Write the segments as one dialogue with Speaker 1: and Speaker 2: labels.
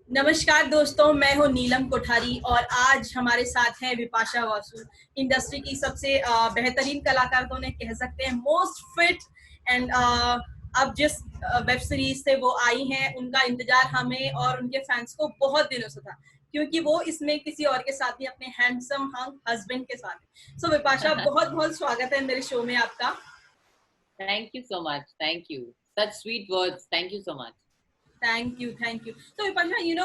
Speaker 1: नमस्कार दोस्तों, मैं हूं नीलम कोठारी और आज हमारे साथ हैं विपाशा वासु। इंडस्ट्री की सबसे बेहतरीन कलाकार तो उन्हें कह सकते हैं, मोस्ट फिट एंड अब जिस वेब सीरीज से वो आई हैं उनका इंतजार हमें और उनके फैंस को बहुत दिनों से था, क्योंकि वो इसमें किसी और के साथ नहीं, अपने हैंडसम हंग हस्बैंड के साथ है। सो विपाशा, बहुत बहुत स्वागत है मेरे शो में आपका।
Speaker 2: Thank you so much. Thank you. Such sweet words. Thank you so much.
Speaker 1: Thank you, thank you. तो विपाशा,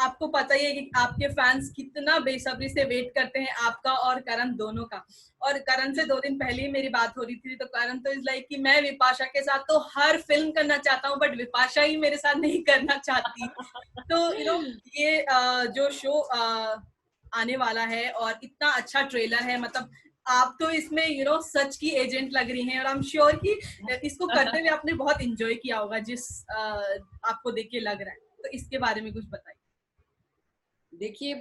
Speaker 1: आपको पता ही है कि आपके फैंस कितना बेसब्री से वेट करते हैं आपका और करण दोनों का। और करण से 2 दिन पहले ही मेरी बात हो रही थी, तो करण तो इज लाइक कि मैं विपाशा के साथ तो हर फिल्म करना चाहता हूँ, बट विपाशा ही मेरे साथ नहीं करना चाहती। तो ये जो शो आने वाला है और इतना अच्छा ट्रेलर है, मतलब आप तो इसमें सच की एजेंट लग रही हैं, और आई एम श्योर कि इसको करते हुए आपने बहुत इंजॉय किया होगा, जिस आपको देख के लग रहा है। तो इसके बारे में कुछ बताइए।
Speaker 2: देखिए,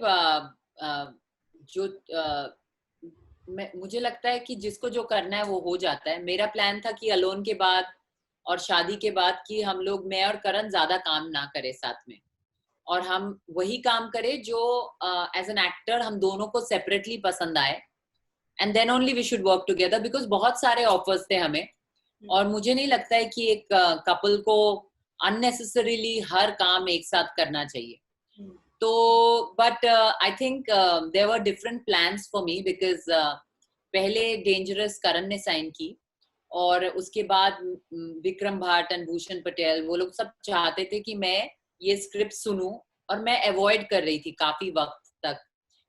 Speaker 2: जो मुझे लगता है कि जिसको जो करना है वो हो जाता है। मेरा प्लान था कि अलोन के बाद और शादी के बाद कि हम लोग, मैं और करण, ज्यादा काम ना करें साथ में, और हम वही काम करें जो एज एन एक्टर हम दोनों को सेपरेटली पसंद आए, and then only we should work together. Because बहुत सारे ऑफर्स थे हमें, और मुझे नहीं लगता है कि एक कपल को अननेसेसरीली हर काम एक साथ करना चाहिए। तो but I think there were different plans for me, because पहले डेंजरस करण ने साइन की, और उसके बाद विक्रम भाट एंड भूषण पटेल, वो लोग सब चाहते थे कि मैं ये स्क्रिप्ट सुनूं, और मैं अवॉइड कर रही थी काफी वक्त तक,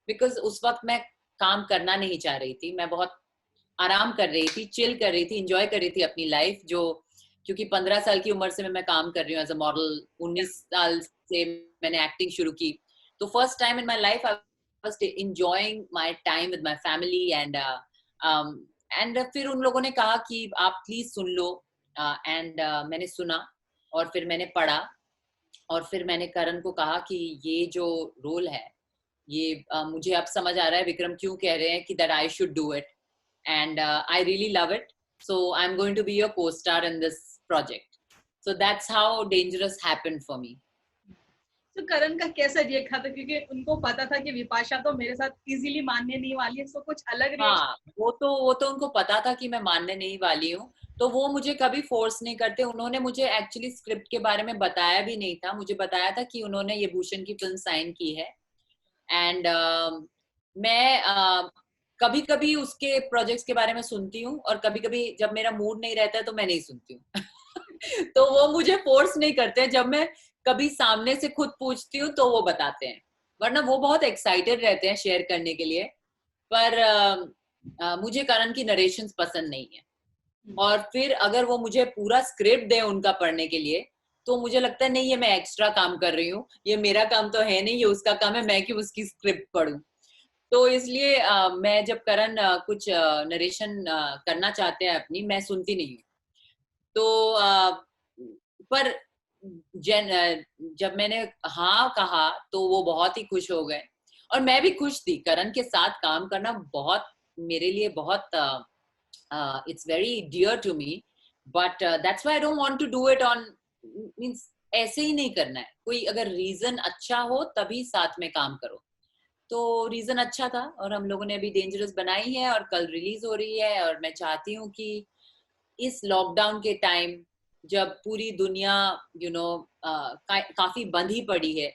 Speaker 2: बिकॉज उस वक्त मैं काम करना नहीं चाह रही थी। मैं बहुत आराम कर रही थी, चिल कर रही थी, इंजॉय कर रही थी अपनी लाइफ। जो क्योंकि 15 साल की उम्र से मैं काम कर रही हूँ एज अ मॉडल, 19 साल से मैंने एक्टिंग शुरू की। तो first time in my life I was enjoying my time with my family, and फिर उन लोगों ने कहा कि आप प्लीज सुन लो, एंड मैंने सुना, और फिर मैंने पढ़ा, और फिर मैंने करण को कहा कि ये जो रोल है, ये मुझे अब समझ आ रहा है विक्रम क्यों कह रहे हैं कि that I should do it, and I really love it. So I'm going to be your co-star in this project. So that's how Dangerous happened for me.
Speaker 1: तो करण का कैसा रिएक्ट था, क्योंकि उनको पता था कि विपाशा तो मेरे साथ इजीली मानने नहीं वाली है, सो कुछ अलग रिएक्शन।
Speaker 2: हाँ, वो तो उनको पता था कि मैं मानने नहीं वाली हूँ, तो वो मुझे कभी फोर्स नहीं करते। उन्होंने मुझे एक्चुअली स्क्रिप्ट के बारे में बताया भी नहीं था। मुझे बताया था कि उन्होंने ये भूषण की फिल्म साइन की है, एंड मैं कभी कभी उसके प्रोजेक्ट्स के बारे में सुनती हूँ, और कभी कभी जब मेरा मूड नहीं रहता है तो मैं नहीं सुनती हूँ। तो वो मुझे फोर्स नहीं करते। जब मैं कभी सामने से खुद पूछती हूँ तो वो बताते हैं, वरना वो बहुत एक्साइटेड रहते हैं शेयर करने के लिए। पर मुझे करण की नरेशंस पसंद नहीं है, और फिर अगर वो मुझे पूरा स्क्रिप्ट दे उनका पढ़ने के लिए, तो मुझे लगता है नहीं, ये मैं एक्स्ट्रा काम कर रही हूँ, ये मेरा काम तो है नहीं, ये उसका काम है, मैं क्यों उसकी स्क्रिप्ट पढूं। तो इसलिए मैं जब करण कुछ नरेशन करना चाहते हैं अपनी, मैं सुनती नहीं हूँ। तो पर जब मैंने हाँ कहा तो वो बहुत ही खुश हो गए, और मैं भी खुश थी। करण के साथ काम करना बहुत, मेरे लिए बहुत, it's very dear to me, but that's why I don't want to do it on, means ऐसे ही नहीं करना है। कोई अगर रीजन अच्छा हो तभी साथ में काम करो। तो रीजन अच्छा था, और हम लोगों ने अभी डेंजरस बनाई है और कल रिलीज हो रही है। और मैं चाहती हूँ कि इस लॉकडाउन के टाइम, जब पूरी दुनिया काफी बंद ही पड़ी है,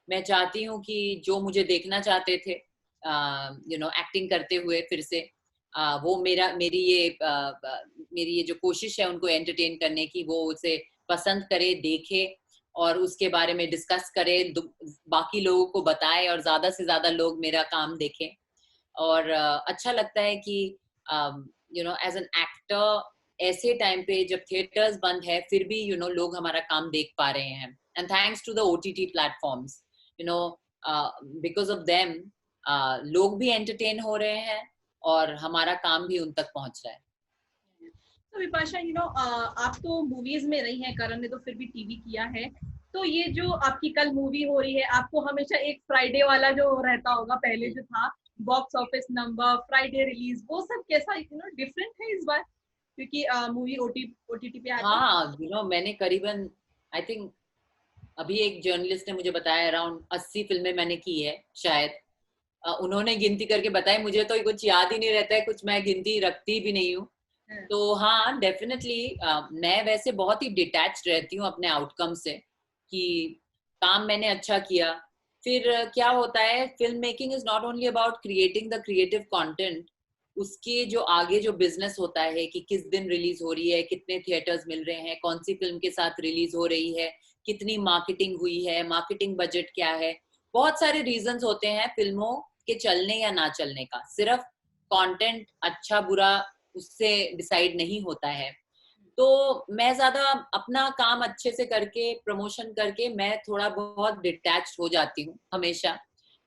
Speaker 2: मैं चाहती हूँ कि जो मुझे देखना चाहते थे एक्टिंग करते हुए फिर से, वो मेरी ये जो कोशिश है उनको एंटरटेन करने की, वो उसे पसंद करे, देखे, और उसके बारे में डिस्कस करे, बाकी लोगों को बताए, और ज्यादा से ज्यादा लोग मेरा काम देखें। और अच्छा लगता है कि एज एन एक्टर ऐसे टाइम पे जब थिएटर्स बंद है, फिर भी लोग हमारा काम देख पा रहे हैं, and thanks to the OTT platforms, you know because of them लोग भी एंटरटेन हो रहे हैं, और हमारा काम भी उन तक पहुंच रहा है।
Speaker 1: तो विपाशा, आप तो मूवीज में रही हैं, करण ने तो फिर भी टीवी किया है। तो ये जो आपकी कल मूवी हो रही है, आपको हमेशा एक फ्राइडे वाला जो रहता होगा, पहले जो था box office number, Friday release, वो सब कैसा डिफरेंट है इस बार, क्योंकि मूवी ओटीटी पे आती है।
Speaker 2: हाँ, मैंने करीबन, आई थिंक अभी एक जर्नलिस्ट ने मुझे बताया अराउंड 80 फिल्में मैंने की है शायद। उन्होंने गिनती करके बताई, मुझे तो कुछ याद ही नहीं रहता है, कुछ मैं गिनती रखती भी नहीं हूँ।
Speaker 1: हाँ।
Speaker 2: तो हाँ डेफिनेटली मैं वैसे बहुत ही डिटैच्ड रहती हूँ अपने आउटकम से, कि काम मैंने अच्छा किया। फिर क्या होता है, film making is not only about creating the creative content, उसके जो आगे जो बिजनेस होता है कि किस दिन रिलीज हो रही है, कितने थिएटर्स मिल रहे हैं, कौन सी फिल्म के साथ रिलीज हो रही है, कितनी मार्केटिंग हुई है, मार्केटिंग बजट क्या है, बहुत सारे रीजंस होते हैं फिल्मों के चलने या ना चलने का। सिर्फ कंटेंट अच्छा बुरा उससे डिसाइड नहीं होता है। तो मैं ज्यादा अपना काम अच्छे से करके प्रमोशन करके मैं थोड़ा बहुत डिटैच्ड हो जाती हूँ हमेशा।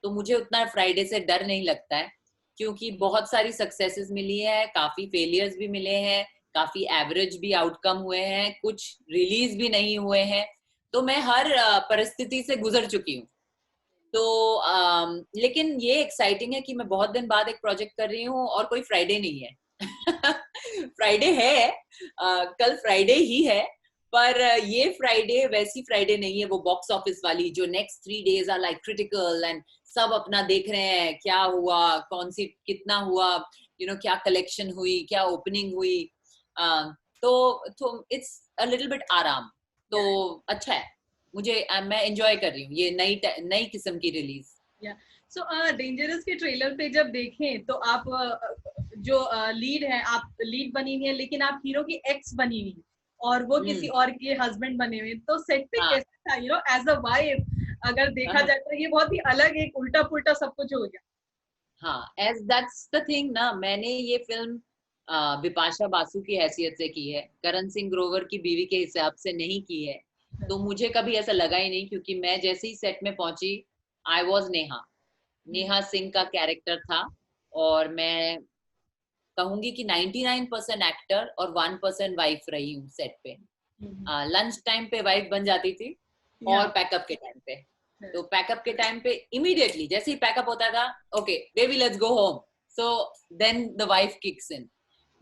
Speaker 2: तो मुझे उतना फ्राइडे से डर नहीं लगता है, क्योंकि बहुत सारी सक्सेसेस मिली है, काफी फेलियर्स भी मिले हैं, काफी एवरेज भी आउटकम हुए हैं, कुछ रिलीज भी नहीं हुए हैं। तो मैं हर परिस्थिति से गुजर चुकी हूँ। तो लेकिन ये एक्साइटिंग है कि मैं बहुत दिन बाद एक प्रोजेक्ट कर रही हूँ और कोई फ्राइडे नहीं है। फ्राइडे है, कल फ्राइडे ही है, पर ये फ्राइडे वैसी फ्राइडे नहीं है, वो बॉक्स ऑफिस वाली जो next 3 days are like critical and सब अपना देख रहे हैं क्या हुआ, कौन सी कितना हुआ, क्या कलेक्शन हुई, क्या ओपनिंग हुई। तो इट्स अ लिटिल बिट आराम। तो अच्छा है, मैं एंजॉय कर रही हूँ ये नई किस्म की रिलीज।
Speaker 1: सो डेंजरस के ट्रेलर पे जब देखें तो आप जो लीड है, आप लीड बनी हुई है, लेकिन आप हीरो की एक्स बनी हुई है और वो किसी और के हस्बैंड बने हुए हैं। तो सेट पे
Speaker 2: हाँ
Speaker 1: कैसा था, एज अ वाइफ अगर देखा जाए तो ये बहुत ही अलग, एक उल्टा पुल्टा सब कुछ हो गया।
Speaker 2: हाँ, एज दैट्स द थिंग ना, मैंने ये फिल्म बिपाशा बासु की हैसियत से की है, करण सिंह ग्रोवर की बीवी के हिसाब से नहीं की है। तो मुझे कभी ऐसा लगा ही नहीं, क्योंकि मैं जैसे ही सेट में पहुंची, आई वॉज नेहा, नेहा सिंह का कैरेक्टर था। और मैं कहूंगी कि 99% एक्टर और 1% वाइफ रही हूँ सेट पे। लंच टाइम पे वाइफ बन जाती थी, और
Speaker 1: या
Speaker 2: पैकअप के टाइम पे। तो पैकअप के टाइम पे इमीडिएटली जैसे ही पैकअप होता था, okay baby let's go home, so then the wife kicks in.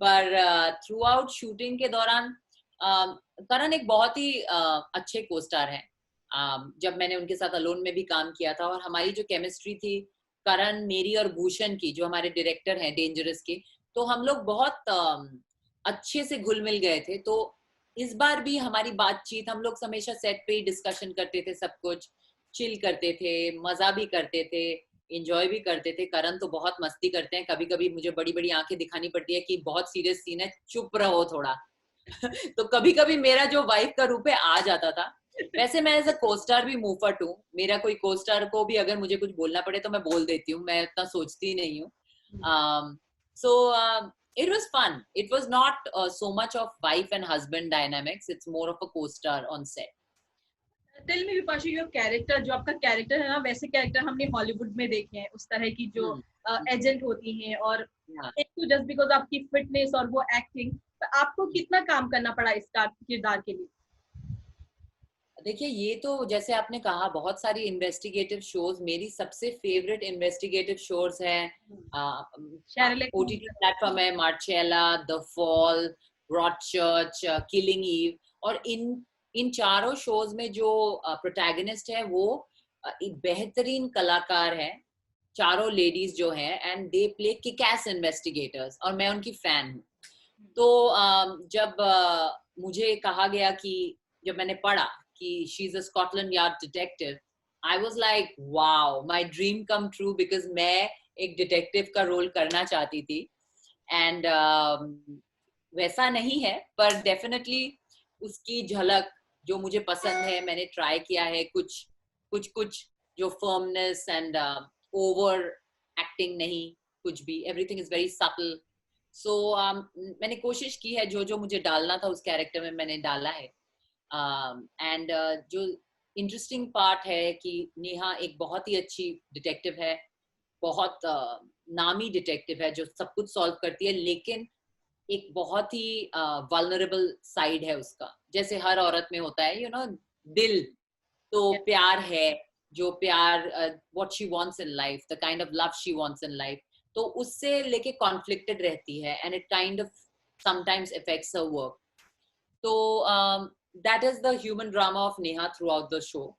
Speaker 2: पर थ्रू आउट शूटिंग के दौरान करण एक बहुत ही अच्छे को स्टार है। जब मैंने उनके साथ अलोन में भी काम किया था, और हमारी जो केमिस्ट्री थी करण मेरी और भूषण की, जो हमारे डायरेक्टर हैं डेंजरस के, तो हम लोग बहुत अच्छे से घुल मिल गए थे। तो इस बार भी हमारी बातचीत, हम लोग हमेशा सेट पे ही डिस्कशन करते थे, सब कुछ चिल करते थे, मजा भी करते थे, एंजॉय भी करते थे। करण तो बहुत मस्ती करते हैं, कभी कभी मुझे बड़ी बड़ी आंखें दिखानी पड़ती है कि बहुत सीरियस सीन है, चुप रहो थोड़ा। तो कभी कभी मेरा जो वाइफ का रूप है आ जाता था। वैसे मैं एज अ कोस्टार भी मुंहफट हूँ, मेरा कोई कोस्टार को भी अगर मुझे कुछ बोलना पड़े तो मैं बोल देती हूँ, मैं इतना सोचती नहीं हूँ। so it was fun. It was not so much of wife and husband dynamics, it's more of a co-star on set.
Speaker 1: Tell me Vipasha, your character, जो आपका कैरेक्टर है ना, वैसे कैरेक्टर हमने हॉलीवुड में देखे हैं, उस तरह की जो एजेंट होती हैं, और
Speaker 2: Yeah.
Speaker 1: एक तो जस्ट बिकॉज आपकी फिटनेस और वो एक्टिंग, तो आपको कितना काम करना पड़ा इस किरदार के लिए?
Speaker 2: देखिए, ये तो जैसे आपने कहा बहुत सारी इन्वेस्टिगेटिव शोज, मेरी सबसे फेवरेट इन्वेस्टिगेटिव शोज हैं।
Speaker 1: Sherlock Holmes.
Speaker 2: ओटीटी प्लेटफॉर्म है Marcella, the Fall, Broadchurch, Killing Eve. और इन चारों शोज में जो प्रोटैगनिस्ट है वो एक बेहतरीन कलाकार है, चारों लेडीज जो हैं, and they play kick S investigators, और मैं उनकी फैन हूँ। तो जब मुझे कहा गया कि, जब मैंने पढ़ा कि she is a Scotland yard detective, I was like wow, my dream come true, because मैं एक डिटेक्टिव का रोल करना चाहती थी। एंड वैसा नहीं है, पर डेफिनेटली उसकी झलक जो मुझे पसंद है, मैंने ट्राई किया है कुछ कुछ कुछ, जो फर्मनेस एंड ओवर एक्टिंग नहीं, कुछ भी, एवरीथिंग इज वेरी सटल। सो मैंने कोशिश की है, जो जो मुझे डालना था उस कैरेक्टर में मैंने डाला है। एंड जो इंटरेस्टिंग पार्ट है कि नेहा एक बहुत ही अच्छी डिटेक्टिव है, बहुत नामी डिटेक्टिव है जो सब कुछ सॉल्व करती है, लेकिन एक बहुत ही वल्नरेबल साइड है उसका, जैसे हर औरत में होता है, दिल। तो प्यार है, जो प्यार, what she wants in life, the kind of love she wants in life, तो उससे लेके कॉन्फ्लिक्टेड रहती है, and it kind of sometimes affects her work. तो that is the human drama of Neha throughout the show.